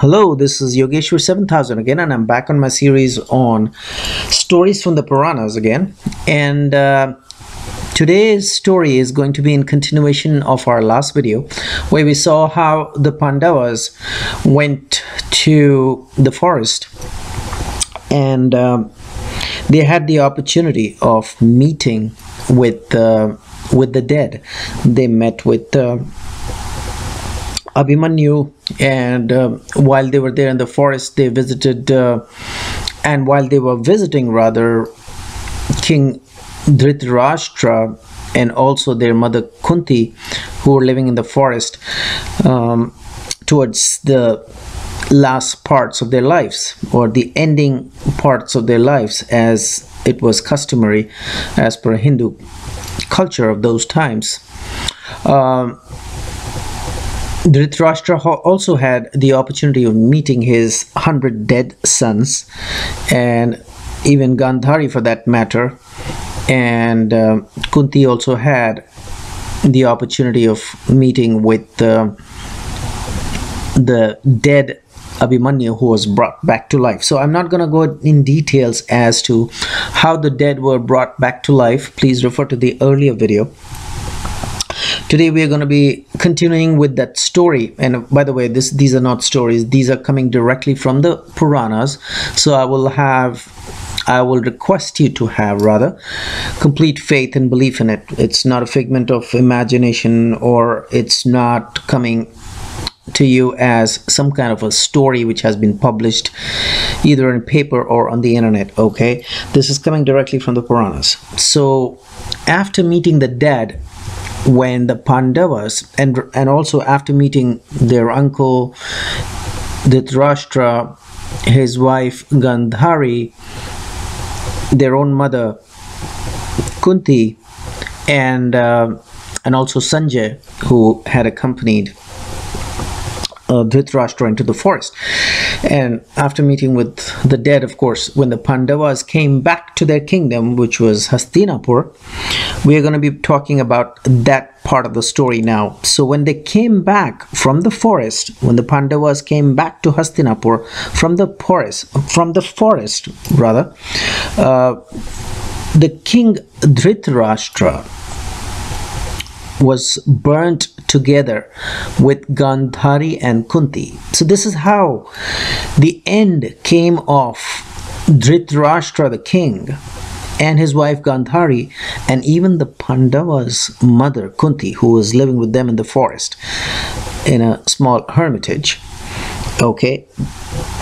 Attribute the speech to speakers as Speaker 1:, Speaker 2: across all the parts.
Speaker 1: Hello, this is Yogeshwar 7000 again, and I'm back on my series on stories from the Puranas again. And today's story is going to be in continuation of our last video, where we saw how the Pandavas went to the forest and they had the opportunity of meeting with the dead. They met with Abhimanyu, and while they were there in the forest, they visited, and while they were visiting, rather, King Dhritarashtra and also their mother Kunti, who were living in the forest towards the last parts of their lives, or the ending parts of their lives, as it was customary as per Hindu culture of those times. Dhritarashtra also had the opportunity of meeting his 100 dead sons, and even Gandhari for that matter, and Kunti also had the opportunity of meeting with the dead Abhimanyu, who was brought back to life. So I'm not going to go in details as to how the dead were brought back to life. Please refer to the earlier video. Today we are going to be continuing with that story, and by the way, these are not stories, these are coming directly from the Puranas. So I will request you to have rather complete faith and belief in it. It's not a figment of imagination, or it's not coming to you as some kind of a story which has been published either in paper or on the internet. Okay, this is coming directly from the Puranas. So after meeting the dead, when the Pandavas, and also after meeting their uncle Dhritarashtra, his wife Gandhari, their own mother Kunti, and also Sanjay, who had accompanied Dhritarashtra into the forest. And after meeting with the dead, of course, when the Pandavas came back to their kingdom, which was Hastinapur, we are going to be talking about that part of the story now. So when they came back from the forest, when the Pandavas came back to Hastinapur from the forest, the king Dhritarashtra was burnt together with Gandhari and Kunti. So this is how the end came of Dhritarashtra the king and his wife Gandhari, and even the Pandavas' mother Kunti, who was living with them in the forest in a small hermitage. Okay,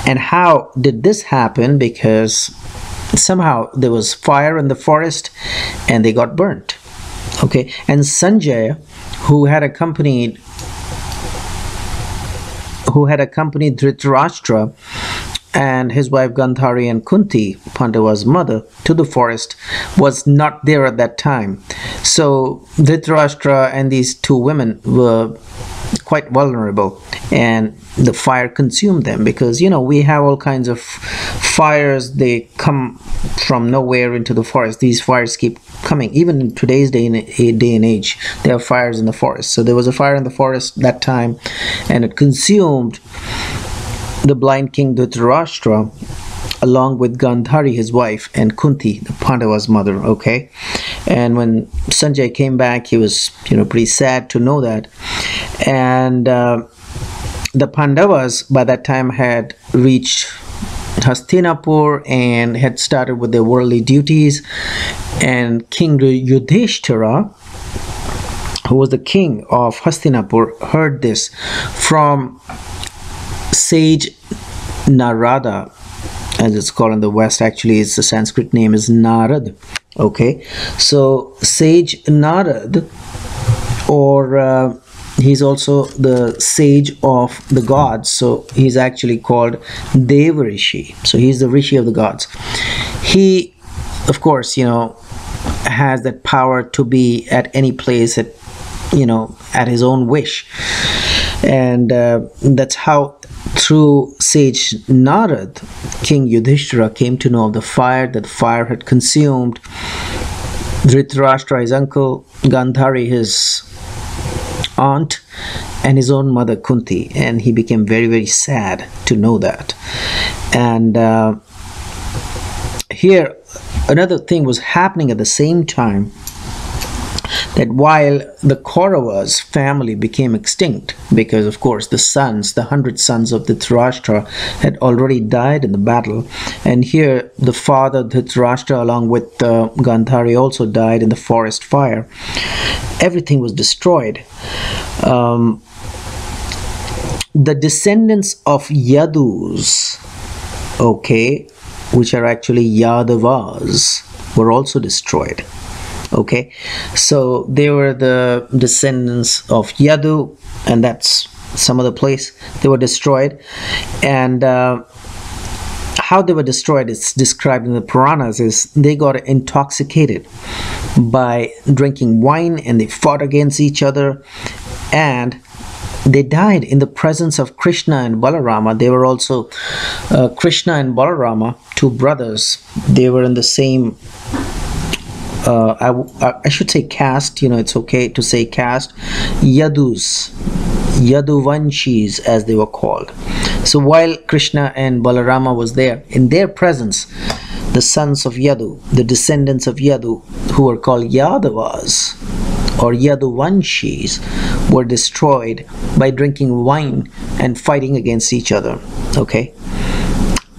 Speaker 1: and how did this happen? Because somehow there was fire in the forest and they got burnt. Okay, and Sanjay, who had accompanied Dhritarashtra and his wife Gandhari and Kunti, Pandava's mother, to the forest, was not there at that time. So Dhritarashtra and these two women were quite vulnerable, and the fire consumed them, because we have all kinds of fires. They come from nowhere into the forest. These fires keep coming. Even in today's day and age, there are fires in the forest. So there was a fire in the forest that time, and it consumed the blind king Dhritarashtra along with Gandhari, his wife, and Kunti, the Pandava's mother. Okay, and when Sanjay came back, he was pretty sad to know that. And the Pandavas by that time had reached Hastinapur and had started with their worldly duties, and King Yudhishthira, who was the king of Hastinapur, heard this from sage Narada, as it's called in the West. Actually, the Sanskrit name is Narad. Okay, so sage Narad, or he's also the sage of the gods, so he's actually called Devarishi. So he's the rishi of the gods. He, of course, has that power to be at any place at his own wish, and that's how, through sage Narad, King Yudhishthira came to know of the fire, that the fire had consumed Dhritarashtra, his uncle, Gandhari, his aunt, and his own mother Kunti, and he became very, very sad to know that. And here another thing was happening at the same time, that while the Kauravas family became extinct, because of course the sons, the 100 sons of Dhritarashtra had already died in the battle, and here the father Dhritarashtra along with Gandhari also died in the forest fire. Everything was destroyed. The descendants of Yadus, okay, which are actually Yadavas, were also destroyed. Okay, so they were the descendants of Yadu, and that's some other place. They were destroyed, and how they were destroyed is described in the Puranas. Is they got intoxicated by drinking wine, and they fought against each other, and they died in the presence of Krishna and Balarama. They were also Krishna and Balarama, two brothers. They were in the same I should say caste, it's okay to say caste. Yadus, Yaduvanshis as they were called. So while Krishna and Balarama was there, in their presence, the sons of Yadu, the descendants of Yadu, who were called Yadavas or Yaduvanshis, were destroyed by drinking wine and fighting against each other. Okay,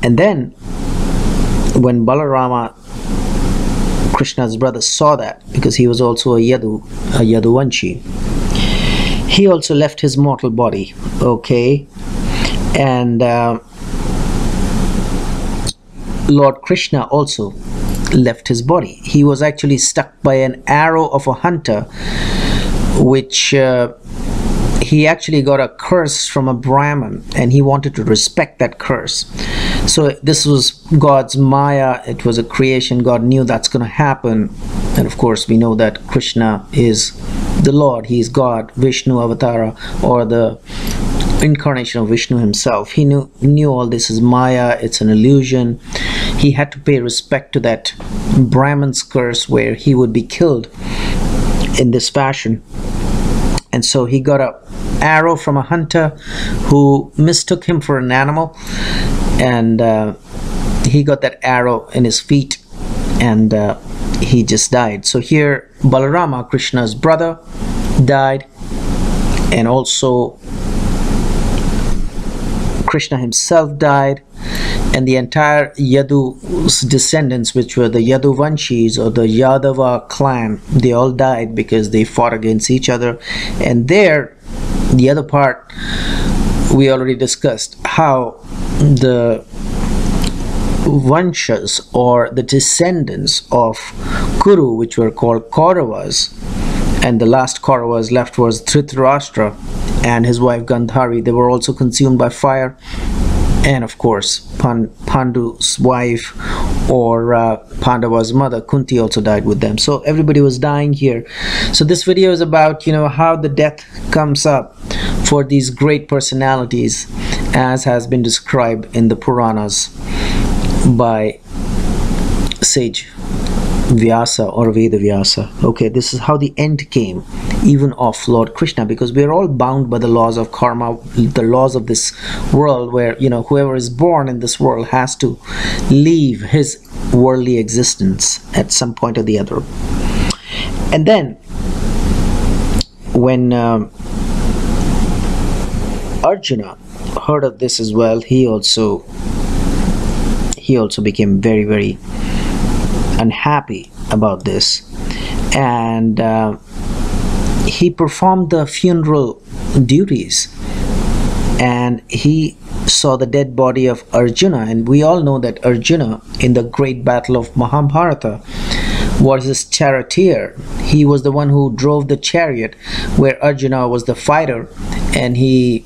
Speaker 1: and then when Balarama, Krishna's brother, saw that, because he was also a Yaduvanshi, he also left his mortal body. Okay, and Lord Krishna also left his body. He was actually struck by an arrow of a hunter, which he actually got a curse from a Brahmin, and he wanted to respect that curse. So this was God's Maya. It was a creation. God knew that's going to happen. And of course we know that Krishna is the Lord. He is God, Vishnu Avatara, or the incarnation of Vishnu himself. He knew all this is Maya. It's an illusion. He had to pay respect to that Brahman's curse, where he would be killed in this fashion. And so he got an arrow from a hunter who mistook him for an animal, and he got that arrow in his feet, and he just died. So here Balarama, Krishna's brother, died, and also Krishna himself died, and the entire Yadu's descendants, which were the Yaduvanshis or the Yadava clan, they all died because they fought against each other. And there, the other part we already discussed, how the Vanshas or the descendants of Kuru, which were called Kauravas, and the last Kauravas left was Dhritarashtra and his wife Gandhari. They were also consumed by fire. And of course Pandu's wife, or Pandava's mother Kunti, also died with them. So everybody was dying here. So this video is about how the death comes up for these great personalities, as has been described in the Puranas by sage Vyasa or Veda Vyasa. Okay, this is how the end came, even of Lord Krishna, because we are all bound by the laws of karma, the laws of this world, where whoever is born in this world has to leave his worldly existence at some point or the other. And then when Arjuna heard of this as well, he also became very, very unhappy about this, and he performed the funeral duties, and he saw the dead body of Arjuna. And we all know that Arjuna, in the great battle of Mahabharata, was his charioteer. He was the one who drove the chariot, where Arjuna was the fighter, and he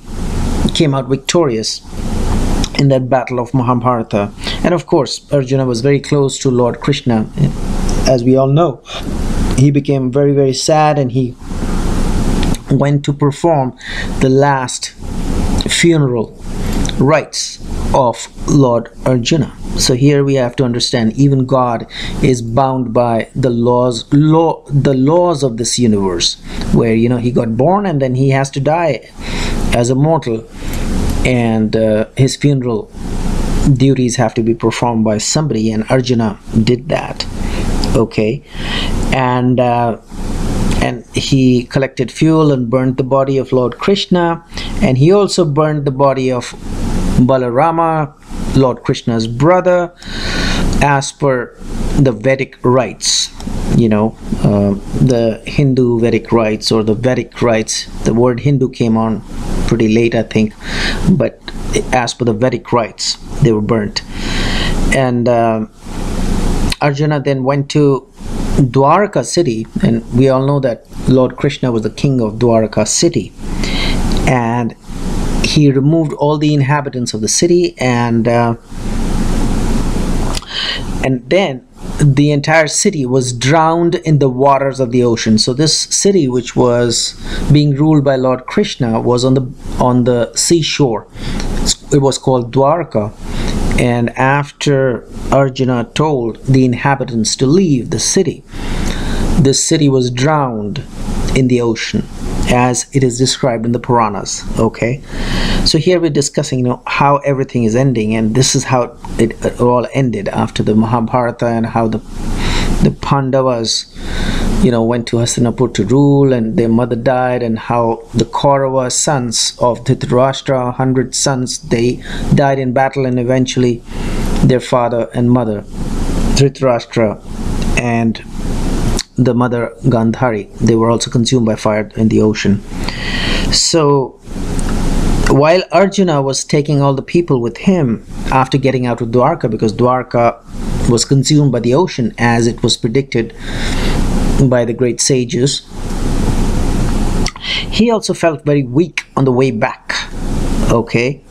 Speaker 1: came out victorious in that battle of Mahabharata. And of course Arjuna was very close to Lord Krishna, as we all know. He became very, very sad, and he went to perform the last funeral rites of Lord Arjuna. So here we have to understand even God is bound by the laws of this universe, where he got born and then he has to die as a mortal, and his funeral duties have to be performed by somebody, and Arjuna did that. Okay, and he collected fuel and burned the body of Lord Krishna, and he also burned the body of Balarama, Lord Krishna's brother, as per the Vedic rites. The Hindu Vedic rites, or the Vedic rites. The word Hindu came on pretty late, I think, but as per the Vedic rites, they were burnt. And Arjuna then went to Dwarka city, and we all know that Lord Krishna was the king of Dwarka city, and he removed all the inhabitants of the city, and then the entire city was drowned in the waters of the ocean. So this city, which was being ruled by Lord Krishna, was on the seashore. It was called Dwarka. And after Arjuna told the inhabitants to leave the city was drowned in the ocean, as it is described in the Puranas. Okay, so here we're discussing how everything is ending, and this is how it all ended after the Mahabharata, and how the Pandavas went to Hastinapur to rule, and their mother died, and how the Kaurava sons of Dhritarashtra, 100 sons, they died in battle, and eventually their father and mother, Dhritarashtra and the mother Gandhari, they were also consumed by fire in the ocean. So while Arjuna was taking all the people with him after getting out of Dwarka, because Dwarka was consumed by the ocean as it was predicted by the great sages, he also felt very weak on the way back. Okay,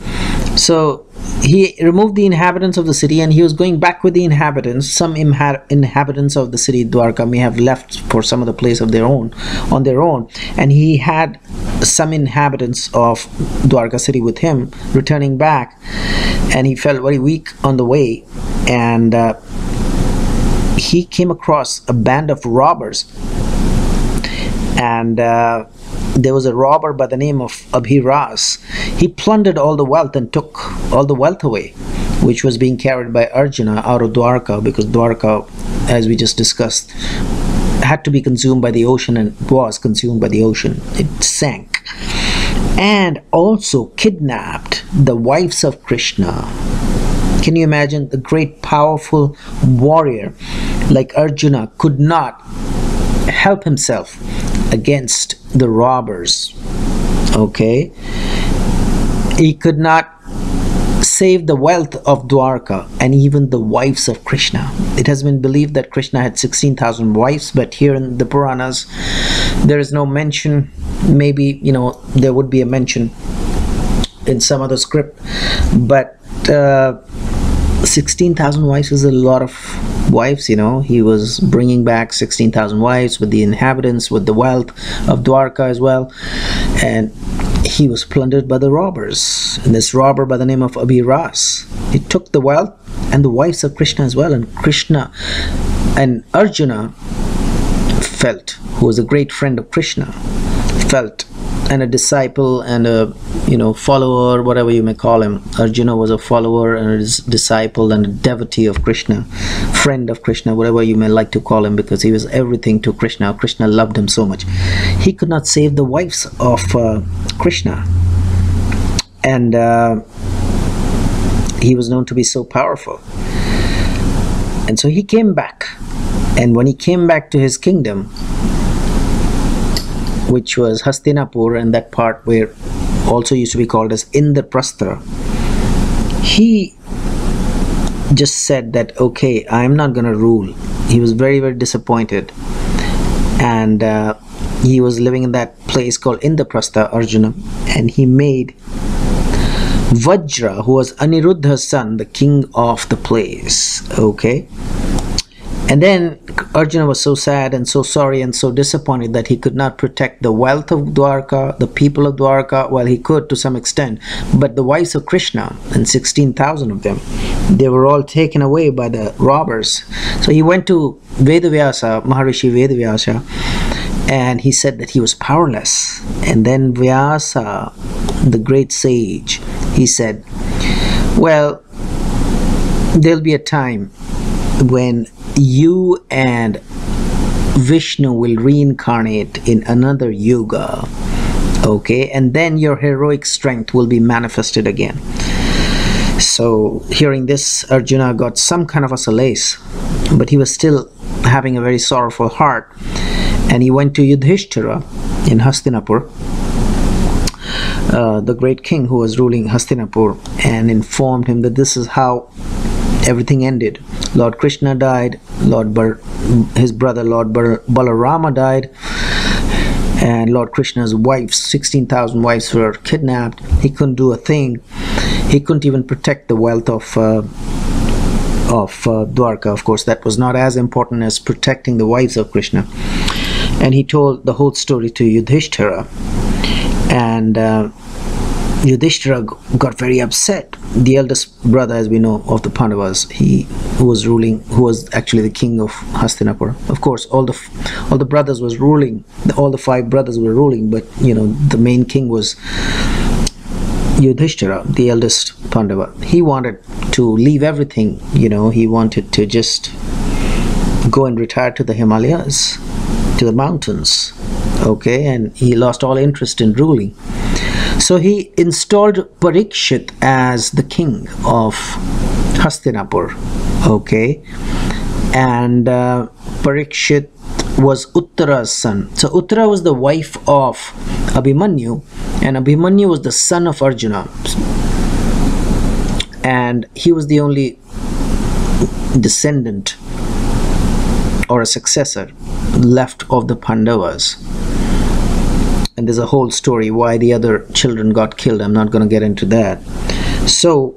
Speaker 1: so he removed the inhabitants of the city, and he was going back with the inhabitants. Some inhabitants of the city Dwarka may have left for some other place of their own, on their own, and he had some inhabitants of Dwarka city with him returning back, and he felt very weak on the way, and he came across a band of robbers, and there was a robber by the name of Abhiras. He plundered all the wealth and took all the wealth away, which was being carried by Arjuna out of Dwarka, because Dwarka, as we just discussed, had to be consumed by the ocean, and was consumed by the ocean. It sank. And also kidnapped the wives of Krishna. Can you imagine? The great powerful warrior like Arjuna could not help himself against the robbers. Okay, he could not save the wealth of Dwarka and even the wives of Krishna. It has been believed that Krishna had 16,000 wives, but here in the Puranas there is no mention. Maybe there would be a mention in some other script, but 16,000 wives is a lot of wives. He was bringing back 16,000 wives with the inhabitants, with the wealth of Dwarka as well, and he was plundered by the robbers. And this robber by the name of Abhiras, he took the wealth and the wives of Krishna as well. And Krishna and Arjuna felt, who was a great friend of Krishna, felt, and a disciple and a follower, whatever you may call him. Arjuna was a follower and a disciple and a devotee of Krishna, friend of Krishna, whatever you may like to call him, because he was everything to Krishna. Krishna loved him so much. He could not save the wives of Krishna, and he was known to be so powerful. And so he came back, and when he came back to his kingdom, which was Hastinapur, and that part where also used to be called as Indraprastha, he just said that, okay, I'm not gonna rule. He was very, very disappointed, and he was living in that place called Indraprastha, Arjuna, and he made Vajra, who was Aniruddha's son, the king of the place. Okay, And then Arjuna was so sad and so sorry and so disappointed that he could not protect the wealth of Dwarka, the people of Dwarka. Well, he could to some extent, but the wives of Krishna, and 16,000 of them, they were all taken away by the robbers. So he went to Vedavyasa, Maharishi Vedavyasa, and he said that he was powerless. And then Vyasa, the great sage, he said, well, there'll be a time when you and Vishnu will reincarnate in another yuga, okay, and then your heroic strength will be manifested again. So hearing this, Arjuna got some kind of a solace, but he was still having a very sorrowful heart, and he went to Yudhishthira in Hastinapur, the great king who was ruling Hastinapur, and informed him that this is how everything ended. Lord Krishna died, his brother Lord Balarama died, and Lord Krishna's wives, 16,000 wives, were kidnapped. He couldn't do a thing. He couldn't even protect the wealth of Dwarka. Of course, that was not as important as protecting the wives of Krishna. And he told the whole story to Yudhishthira, and Yudhishthira got very upset. The eldest brother, as we know, of the Pandavas, who was actually the king of Hastinapur. Of course, all the brothers was ruling. All the 5 brothers were ruling, but the main king was Yudhishthira, the eldest Pandava. He wanted to leave everything. He wanted to just go and retire to the Himalayas, to the mountains. Okay, and he lost all interest in ruling. So he installed Parikshit as the king of Hastinapur, okay, and Parikshit was Uttara's son. So Uttara was the wife of Abhimanyu, and Abhimanyu was the son of Arjuna, and he was the only descendant or a successor left of the Pandavas. And there's a whole story why the other children got killed. I'm not going to get into that. So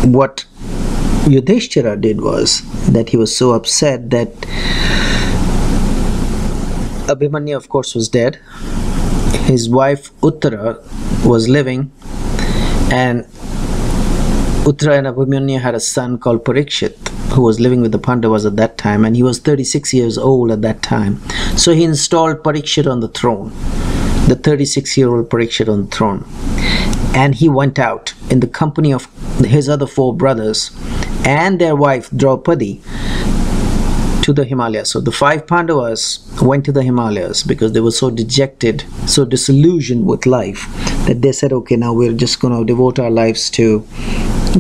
Speaker 1: what Yudhishthira did was that he was so upset that Abhimanyu, of course, was dead. His wife Uttara was living, and Uttara and Abhimanyu had a son called Parikshit, who was living with the Pandavas at that time, and he was 36 years old at that time. So he installed Parikshit on the throne, the 36-year-old Parikshit on the throne, and he went out in the company of his other 4 brothers and their wife Draupadi to the Himalayas. So the 5 Pandavas went to the Himalayas because they were so dejected, so disillusioned with life, that they said, okay, now we're just going to devote our lives to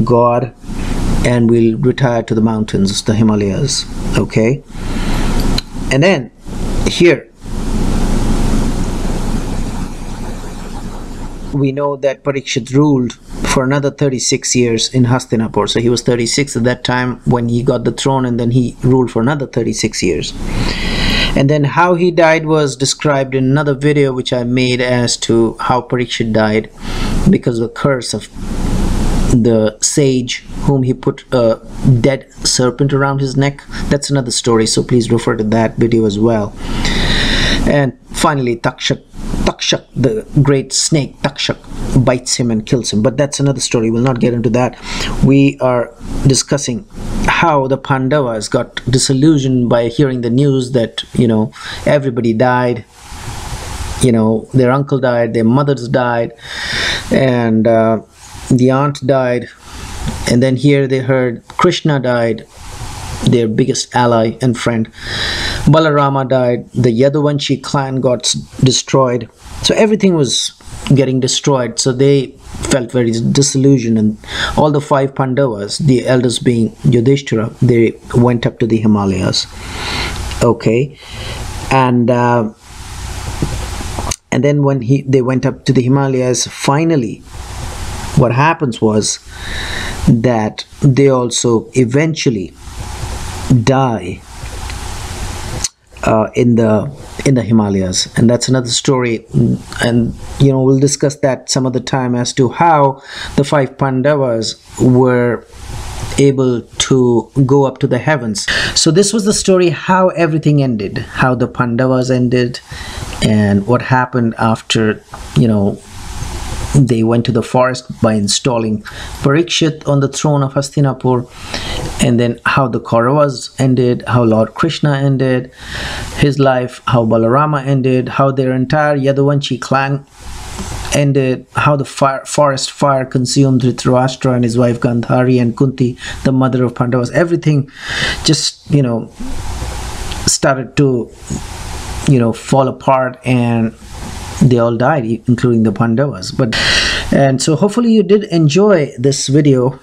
Speaker 1: God, and we'll retire to the mountains, the Himalayas. Okay, and then here we know that Parikshit ruled for another 36 years in Hastinapur. So he was 36 at that time when he got the throne, and then he ruled for another 36 years. And then how he died was described in another video which I made as to how Parikshit died because of the curse of the sage whom he put a dead serpent around his neck. That's another story, so please refer to that video as well. And finally Takshak, the great snake Takshak, bites him and kills him, but that's another story. We'll not get into that. We are discussing how the Pandavas got disillusioned by hearing the news that everybody died. Their uncle died, their mothers died, and the aunt died, and then here they heard Krishna died, their biggest ally and friend. Balarama died, the Yadavanshi clan got destroyed. So everything was getting destroyed. So they felt very disillusioned, and all the 5 Pandavas, the eldest being Yudhishthira, they went up to the Himalayas. Okay, and then when they went up to the Himalayas, finally what happens was that they also eventually die in the Himalayas, and that's another story, and we'll discuss that some other time as to how the 5 Pandavas were able to go up to the heavens. So this was the story how everything ended, how the Pandavas ended, and what happened after, they went to the forest by installing Parikshit on the throne of Hastinapur, and then how the Kauravas ended, how Lord Krishna ended his life, how Balarama ended, how their entire Yadavanshi clan ended, how the forest fire consumed Dhritarashtra and his wife Gandhari and Kunti, the mother of Pandavas. Everything just, started to, fall apart, and they all died, including the Pandavas. And so hopefully you did enjoy this video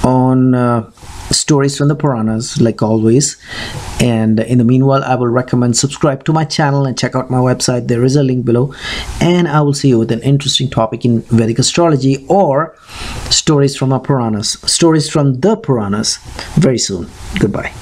Speaker 1: on stories from the Puranas, like always. And in the meanwhile, I will recommend subscribe to my channel and check out my website. There is a link below, and I will see you with an interesting topic in Vedic astrology or stories from our Puranas, stories from the Puranas, very soon. Goodbye.